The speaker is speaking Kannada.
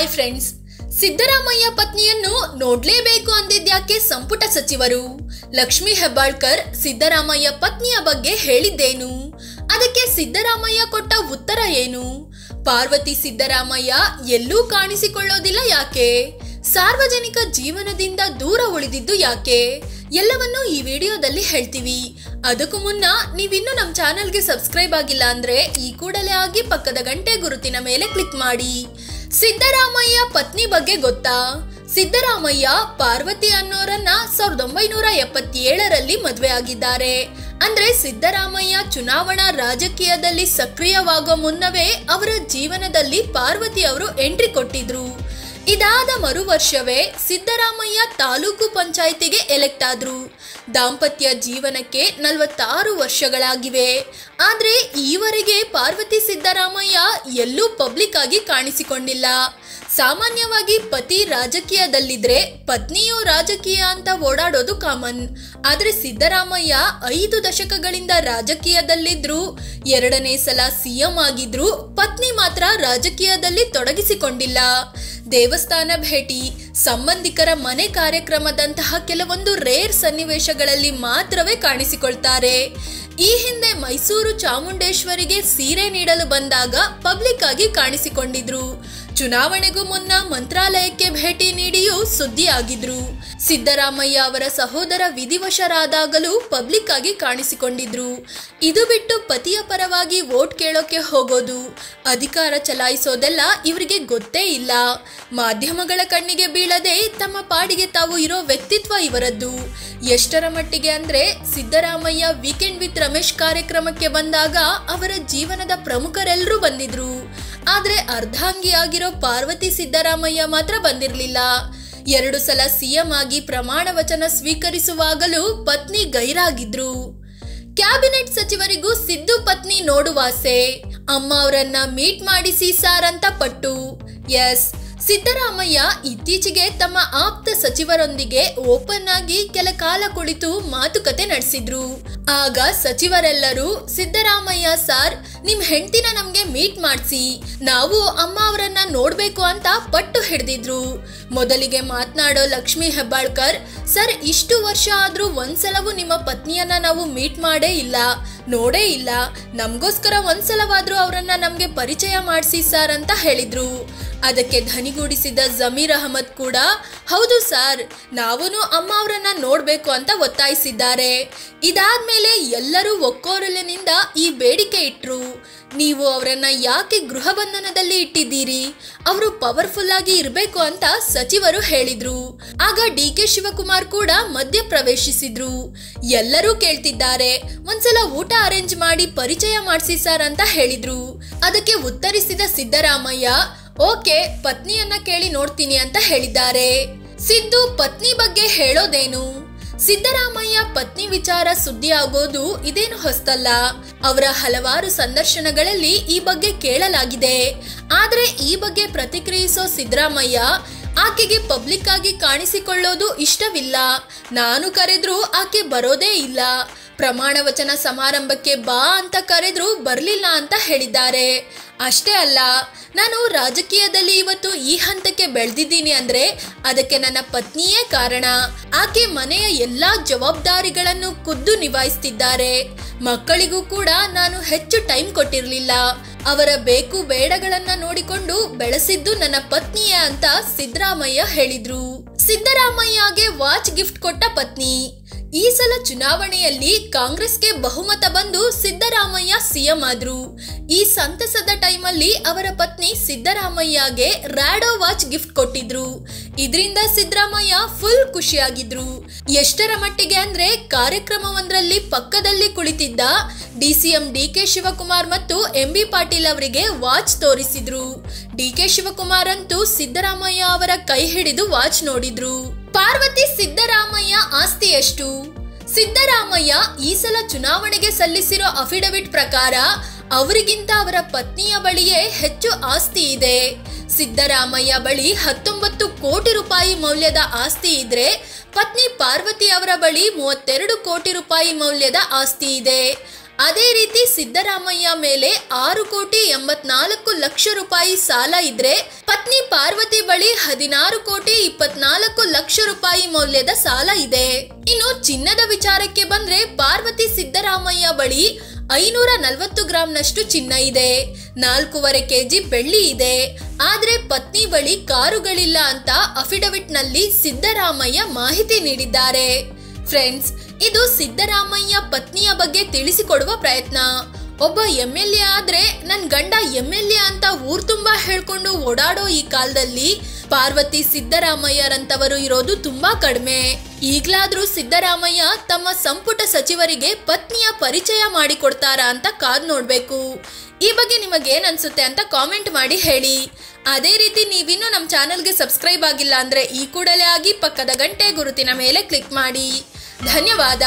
ಹಾಯ್ ಫ್ರೆಂಡ್ಸ್, ಸಿದ್ದರಾಮಯ್ಯ ಪತ್ನಿಯನ್ನು ನೋಡ್ಲೇಬೇಕು ಅಂದಿದ್ಯಾಕೆ ಸಂಪುಟ ಸಚಿವರು? ಲಕ್ಷ್ಮಿ ಹೆಬ್ಬಾಳ್ಕರ್ ಸಿದ್ದರಾಮಯ್ಯ ಪತ್ನಿಯ ಬಗ್ಗೆ ಹೇಳಿದ್ದೇನು? ಅದಕ್ಕೆ ಸಿದ್ದರಾಮಯ್ಯ ಕೊಟ್ಟ ಉತ್ತರ ಏನು? ಪಾರ್ವತಿ ಸಿದ್ದರಾಮಯ್ಯ ಎಲ್ಲೂ ಕಾಣಿಸಿಕೊಳ್ಳೋದಿಲ್ಲ ಯಾಕೆ? ಸಾರ್ವಜನಿಕ ಜೀವನದಿಂದ ದೂರ ಉಳಿದಿದ್ದು ಯಾಕೆ? ಎಲ್ಲವನ್ನೂ ಈ ವಿಡಿಯೋದಲ್ಲಿ ಹೇಳ್ತೀವಿ. ಅದಕ್ಕೂ ಮುನ್ನ ನೀವಿನ್ನೂ ನಮ್ಮ ಚಾನೆಲ್ಗೆ ಸಬ್ಸ್ಕ್ರೈಬ್ ಆಗಿಲ್ಲ ಅಂದ್ರೆ ಈ ಕೂಡಲೇ ಆಗಿ ಪಕ್ಕದ ಗಂಟೆ ಗುರುತಿನ ಮೇಲೆ ಕ್ಲಿಕ್ ಮಾಡಿ. ಸಿದ್ದರಾಮಯ್ಯ ಪತ್ನಿ ಬಗ್ಗೆ ಗೊತ್ತಾ? ಸಿದ್ದರಾಮಯ್ಯ ಪಾರ್ವತಿ ಅನ್ನೋರನ್ನ 1977ರಲ್ಲಿ ಮದುವೆ ಆಗಿದ್ದಾರೆ. ಅಂದ್ರೆ ಸಿದ್ದರಾಮಯ್ಯ ಚುನಾವಣಾ ರಾಜಕೀಯದಲ್ಲಿ ಸಕ್ರಿಯವಾಗೋ ಮುನ್ನವೇ ಅವರ ಜೀವನದಲ್ಲಿ ಪಾರ್ವತಿ ಅವರು ಎಂಟ್ರಿ ಕೊಟ್ಟಿದ್ರು. ಇದಾದ ಮರು ವರ್ಷವೇ ಸಿದ್ದರಾಮಯ್ಯ ತಾಲೂಕು ಪಂಚಾಯಿತಿಗೆ ಎಲೆಕ್ಟ್ ಆದ್ರು. ದಾಂಪತ್ಯ ಜೀವನಕ್ಕೆ 46 ವರ್ಷಗಳಾಗಿವೆ. ಆದ್ರೆ ಈವರೆಗೆ ಪಾರ್ವತಿ ಸಿದ್ದರಾಮಯ್ಯ ಎಲ್ಲೂ ಪಬ್ಲಿಕ್ ಆಗಿ ಕಾಣಿಸಿಕೊಂಡಿಲ್ಲ. ಸಾಮಾನ್ಯವಾಗಿ ಪತಿ ರಾಜಕೀಯದಲ್ಲಿದ್ರೆ ಪತ್ನಿಯು ರಾಜಕೀಯ ಅಂತ ಓಡಾಡೋದು ಕಾಮನ್. ಆದ್ರೆ ಸಿದ್ದರಾಮಯ್ಯ 5 ದಶಕಗಳಿಂದ ರಾಜಕೀಯದಲ್ಲಿದ್ರು, 2ನೇ ಸಲ ಸಿಎಂ ಆಗಿದ್ರು, ಪತ್ನಿ ಮಾತ್ರ ರಾಜಕೀಯದಲ್ಲಿ ತೊಡಗಿಸಿಕೊಂಡಿಲ್ಲ. ದೇವಸ್ಥಾನ ಭೇಟಿ, ಸಂಬಂಧಿಕರ ಮನೆ ಕಾರ್ಯಕ್ರಮದಂತಹ ಕೆಲವೊಂದು ರೇರ್ ಸನ್ನಿವೇಶಗಳಲ್ಲಿ ಮಾತ್ರವೇ ಕಾಣಿಸಿಕೊಳ್ತಾರೆ. ಈ ಹಿಂದೆ ಮೈಸೂರು ಚಾಮುಂಡೇಶ್ವರಿಗೆ ಸೀರೆ ನೀಡಲು ಬಂದಾಗ ಪಬ್ಲಿಕ್ ಆಗಿ ಕಾಣಿಸಿಕೊಂಡಿದ್ರು. ಚುನಾವಣೆಗೂ ಮುನ್ನ ಮಂತ್ರಾಲಯಕ್ಕೆ ಭೇಟಿ ನೀಡಿಯೂ ಸುದ್ದಿ ಆಗಿದ್ರು. ಸಿದ್ದರಾಮಯ್ಯ ಅವರ ಸಹೋದರ ವಿಧಿವಶರಾದಾಗಲೂ ಪಬ್ಲಿಕ್ ಆಗಿ ಕಾಣಿಸಿಕೊಂಡಿದ್ರು. ಇದು ಬಿಟ್ಟು ಪತಿಯ ಪರವಾಗಿ ವೋಟ್ ಕೇಳೋಕೆ ಹೋಗೋದು, ಅಧಿಕಾರ ಚಲಾಯಿಸೋದೆಲ್ಲ ಇವರಿಗೆ ಗೊತ್ತೇ ಇಲ್ಲ. ಮಾಧ್ಯಮಗಳ ಕಣ್ಣಿಗೆ ಬೀಳದೆ ತಮ್ಮ ಪಾಡಿಗೆ ತಾವು ಇರೋ ವ್ಯಕ್ತಿತ್ವ ಇವರದ್ದು. ಎಷ್ಟರ ಮಟ್ಟಿಗೆ ಅಂದ್ರೆ ಸಿದ್ದರಾಮಯ್ಯ ವೀಕೆಂಡ್ ವಿತ್ ರಮೇಶ್ ಕಾರ್ಯಕ್ರಮಕ್ಕೆ ಬಂದಾಗ ಅವರ ಜೀವನದ ಪ್ರಮುಖರೆಲ್ಲರೂ ಬಂದಿದ್ರು. ಆದ್ರೆ ಅರ್ಧಾಂಗಿಯಾಗಿರೋ ಪಾರ್ವತಿ ಸಿದ್ದರಾಮಯ್ಯ ಮಾತ್ರ ಬಂದಿರಲಿಲ್ಲ. 2 ಸಲ ಸಿಎಂ ಆಗಿ ಪ್ರಮಾಣ ವಚನ ಸ್ವೀಕರಿಸುವಾಗಲೂ ಪತ್ನಿ ಗೈರಾಗಿದ್ರು. ಕ್ಯಾಬಿನೆಟ್ ಸಚಿವರಿಗೂ ಸಿದ್ದು ಪತ್ನಿ ನೋಡುವಾಸೆ. ಅಮ್ಮ ಅವರನ್ನ ಮೀಟ್ ಮಾಡಿಸಿ ಸಾರ್ ಅಂತ ಪಟ್ಟು. ಎಸ್, ಸಿದ್ದರಾಮಯ್ಯ ಇತ್ತೀಚೆಗೆ ತಮ್ಮ ಆಪ್ತ ಸಚಿವರೊಂದಿಗೆ ಓಪನ್ ಆಗಿ ಕೆಲ ಕಾಲ ಕುಳಿತು ಮಾತುಕತೆ ನಡೆಸಿದ್ರು. ಆಗ ಸಚಿವರೆಲ್ಲರೂ ಸಿದ್ದರಾಮಯ್ಯ ಸಾರ್, ನಿಮ್ ಹೆಂಡತಿನ ನಮ್ಗೆ ಮೀಟ್ ಮಾಡಿಸಿ, ನಾವು ಅಮ್ಮ ಅವರನ್ನ ನೋಡ್ಬೇಕು ಅಂತ ಪಟ್ಟು ಹಿಡಿದಿದ್ರು. ಮೊದಲಿಗೆ ಮಾತನಾಡೋ ಲಕ್ಷ್ಮಿ ಹೆಬ್ಬಾಳ್ಕರ್, ಸರ್ ಇಷ್ಟು ವರ್ಷ ಆದ್ರೂ ಒಂದ್ಸಲವೂ ನಿಮ್ಮ ಪತ್ನಿಯನ್ನ ನಾವು ಮೀಟ್ ಮಾಡೇ ಇಲ್ಲ, ನೋಡೇ ಇಲ್ಲ. ನಮ್ಗೋಸ್ಕರ ಒಂದ್ಸಲವಾದ್ರೂ ಅವರನ್ನ ನಮ್ಗೆ ಪರಿಚಯ ಮಾಡಿಸಿ ಸಾರ್ ಅಂತ ಹೇಳಿದ್ರು. ಅದಕ್ಕೆ ಧನಿಗೂಡಿಸಿದ ಜಮೀರ್ ಅಹಮದ್ ಕೂಡ, ಹೌದು ಸಾರ್, ನಾವೂನು ಅಮ್ಮ ಅವರನ್ನ ನೋಡ್ಬೇಕು ಅಂತ ಒತ್ತಾಯಿಸಿದ್ದಾರೆ. ಇದಾದ್ಮೇಲೆ ಎಲ್ಲರೂ ಒಕ್ಕೊರಲಿನಿಂದ ಈ ಬೇಡಿಕೆ ಇಟ್ರು. ನೀವು ಅವರನ್ನ ಯಾಕೆ ಗೃಹ ಬಂಧನದಲ್ಲಿ ಇಟ್ಟಿದ್ದೀರಿ? ಅವರು ಪವರ್ಫುಲ್ ಆಗಿ ಇರಬೇಕು ಅಂತ ಸಚಿವರು ಹೇಳಿದ್ರು. ಆಗ ಡಿ.ಕೆ. ಶಿವಕುಮಾರ್ ಕೂಡ ಮಧ್ಯ ಪ್ರವೇಶಿಸಿದ್ರು. ಎಲ್ಲರೂ ಕೇಳ್ತಿದ್ದಾರೆ, ಒಂದ್ಸಲ ಊಟ ಅರೇಂಜ್ ಮಾಡಿ ಪರಿಚಯ ಮಾಡಿಸಿ ಸರ್ ಅಂತ ಹೇಳಿದ್ರು. ಅದಕ್ಕೆ ಉತ್ತರಿಸಿದ ಸಿದ್ದರಾಮಯ್ಯ, ಓಕೆ, ಪತ್ನಿಯನ್ನ ಕೇಳಿ ನೋಡ್ತೀನಿ ಅಂತ ಹೇಳಿದ್ದಾರೆ. ಸಿದ್ದು ಪತ್ನಿ ಬಗ್ಗೆ ಹೇಳೋದೇನು? ಸಿದ್ದರಾಮಯ್ಯ ಪತ್ನಿ ವಿಚಾರ ಸುದ್ದಿ ಆಗೋದು ಇದೇನು ಹೊಸ್ತಲ್ಲ. ಅವರ ಹಲವಾರು ಸಂದರ್ಶನಗಳಲ್ಲಿ ಈ ಬಗ್ಗೆ ಕೇಳಲಾಗಿದೆ. ಆದ್ರೆ ಈ ಬಗ್ಗೆ ಪ್ರತಿಕ್ರಿಯಿಸೋ ಸಿದ್ದರಾಮಯ್ಯ, ಆಕೆಗೆ ಪಬ್ಲಿಕ್ ಆಗಿ ಕಾಣಿಸಿಕೊಳ್ಳೋದು ಇಷ್ಟವಿಲ್ಲ, ನಾನು ಕರೆದ್ರೂ ಆಕೆ ಬರೋದೇ ಇಲ್ಲ, ಪ್ರಮಾಣ ವಚನ ಸಮಾರಂಭಕ್ಕೆ ಬಾ ಅಂತ ಕರೆದ್ರೂ ಬರ್ಲಿಲ್ಲ ಅಂತ ಹೇಳಿದ್ದಾರೆ. ಅಷ್ಟೇ ಅಲ್ಲ, ನಾನು ರಾಜಕೀಯದಲ್ಲಿ ಇವತ್ತು ಈ ಹಂತಕ್ಕೆ ಬೆಳೆದಿದ್ದೀನಿ ಅಂದ್ರೆ ಅದಕ್ಕೆ ನನ್ನ ಪತ್ನಿಯೇ ಕಾರಣ. ಆಕೆ ಮನೆಯ ಎಲ್ಲಾ ಜವಾಬ್ದಾರಿಗಳನ್ನು ಖುದ್ದು ನಿಭಾಯಿಸ್ತಿದ್ದಾರೆ. ಮಕ್ಕಳಿಗೂ ಕೂಡ ನಾನು ಹೆಚ್ಚು ಟೈಮ್ ಕೊಟ್ಟಿರಲಿಲ್ಲ. ಅವರ ಬೇಕು ಬೇಡಗಳನ್ನ ನೋಡಿಕೊಂಡು ಬೆಳೆಸಿದ್ದು ನನ್ನ ಪತ್ನಿಯೇ ಅಂತ ಸಿದ್ದರಾಮಯ್ಯ ಹೇಳಿದ್ರು. ಸಿದ್ದರಾಮಯ್ಯಗೆ ವಾಚ್ ಗಿಫ್ಟ್ ಕೊಟ್ಟ ಪತ್ನಿ. ಈ ಸಲ ಚುನಾವಣೆಯಲ್ಲಿ ಕಾಂಗ್ರೆಸ್ಗೆ ಬಹುಮತ ಬಂದು ಸಿದ್ದರಾಮಯ್ಯ ಸಿಎಂ ಆದ್ರು. ಈ ಸಂತಸದ ಟೈಮಲ್ಲಿ ಅವರ ಪತ್ನಿ ಸಿದ್ದರಾಮಯ್ಯಗೆ ರ್ಯಾಡೋ ವಾಚ್ ಗಿಫ್ಟ್ ಕೊಟ್ಟಿದ್ರು. ಇದರಿಂದ ಸಿದ್ದರಾಮಯ್ಯ ಫುಲ್ ಖುಷಿಯಾಗಿದ್ರು. ಎಷ್ಟರ ಮಟ್ಟಿಗೆ ಅಂದ್ರೆ ಕಾರ್ಯಕ್ರಮವೊಂದರಲ್ಲಿ ಪಕ್ಕದಲ್ಲಿ ಕುಳಿತಿದ್ದ ಡಿಸಿಎಂ ಡಿ.ಕೆ. ಶಿವಕುಮಾರ್ ಮತ್ತು ಎಂ.ಬಿ. ಪಾಟೀಲ್ ಅವರಿಗೆ ವಾಚ್ ತೋರಿಸಿದ್ರು. ಡಿ.ಕೆ. ಶಿವಕುಮಾರ್ ಅಂತೂ ಸಿದ್ದರಾಮಯ್ಯ ಅವರ ಕೈ ಹಿಡಿದು ವಾಚ್ ನೋಡಿದ್ರು. ಪಾರ್ವತಿ ಸಿದ್ದರಾಮಯ್ಯ ಆಸ್ತಿ ಎಷ್ಟು? ಸಿದ್ದರಾಮಯ್ಯ ಈ ಸಲ ಚುನಾವಣೆಗೆ ಸಲ್ಲಿಸಿರೋ ಅಫಿಡವಿಟ್ ಪ್ರಕಾರ ಅವರಿಗಿಂತ ಅವರ ಪತ್ನಿಯ ಬಳಿಯೇ ಹೆಚ್ಚು ಆಸ್ತಿ ಇದೆ. ಸಿದ್ದರಾಮಯ್ಯ ಬಳಿ 19 ಕೋಟಿ ರೂಪಾಯಿ ಮೌಲ್ಯದ ಆಸ್ತಿ ಇದ್ರೆ ಪತ್ನಿ ಪಾರ್ವತಿ ಅವರ ಬಳಿ 32 ಕೋಟಿ ರೂಪಾಯಿ ಮೌಲ್ಯದ ಆಸ್ತಿ ಇದೆ. ಅದೇ ರೀತಿ ಸಿದ್ದರಾಮಯ್ಯ ಮೇಲೆ 6,84,00,000 ರೂಪಾಯಿ ಸಾಲ ಇದ್ರೆ ಪತ್ನಿ ಪಾರ್ವತಿ ಬಳಿ 16,24,00,000 ರೂಪಾಯಿ ಮೌಲ್ಯದ ಸಾಲ ಇದೆ. ಇನ್ನು ಚಿನ್ನದ ವಿಚಾರಕ್ಕೆ ಬಂದ್ರೆ ಪಾರ್ವತಿ ಸಿದ್ದರಾಮಯ್ಯ ಬಳಿ 540 ಗ್ರಾಂನಷ್ಟು ಚಿನ್ನ ಇದೆ, 4.5 kg ಬೆಳ್ಳಿ ಇದೆ. ಆದ್ರೆ ಪತ್ನಿ ಬಳಿ ಕಾರುಗಳಿಲ್ಲ ಅಂತ ಅಫಿಡವಿಟ್ ನಲ್ಲಿ ಸಿದ್ದರಾಮಯ್ಯ ಮಾಹಿತಿ ನೀಡಿದ್ದಾರೆ. ಫ್ರೆಂಡ್ಸ್, ಇದು ಸಿದ್ದರಾಮಯ್ಯ ಪತ್ನಿಯ ಬಗ್ಗೆ ತಿಳಿಸಿಕೊಡುವ ಪ್ರಯತ್ನ. ಒಬ್ಬ MLA ಆದ್ರೆ ನನ್ ಗಂಡ MLA ಅಂತ ಊರ್ ತುಂಬಾ ಹೇಳ್ಕೊಂಡು ಓಡಾಡೋ ಈ ಕಾಲದಲ್ಲಿ ಪಾರ್ವತಿ ಸಿದ್ದರಾಮಯ್ಯರಂತವರು ಇರೋದು ತುಂಬಾ ಕಡಿಮೆ. ಈಗ್ಲಾದ್ರೂ ಸಿದ್ದರಾಮಯ್ಯ ತಮ್ಮ ಸಂಪುಟ ಸಚಿವರಿಗೆ ಪತ್ನಿಯ ಪರಿಚಯ ಮಾಡಿಕೊಡ್ತಾರಾ ಅಂತ ಕಾದ್ ನೋಡ್ಬೇಕು. ಈ ಬಗ್ಗೆ ನಿಮಗೇನ್ ಅನ್ಸುತ್ತೆ ಅಂತ ಕಾಮೆಂಟ್ ಮಾಡಿ ಹೇಳಿ. ಅದೇ ರೀತಿ ನೀವಿನ್ನೂ ನಮ್ಮ ಚಾನೆಲ್ಗೆ ಸಬ್ಸ್ಕ್ರೈಬ್ ಆಗಿಲ್ಲ ಅಂದ್ರೆ ಈ ಕೂಡಲೇ ಆಗಿ ಪಕ್ಕದ ಗಂಟೆ ಗುರುತಿನ ಮೇಲೆ ಕ್ಲಿಕ್ ಮಾಡಿ. ಧನ್ಯವಾದ.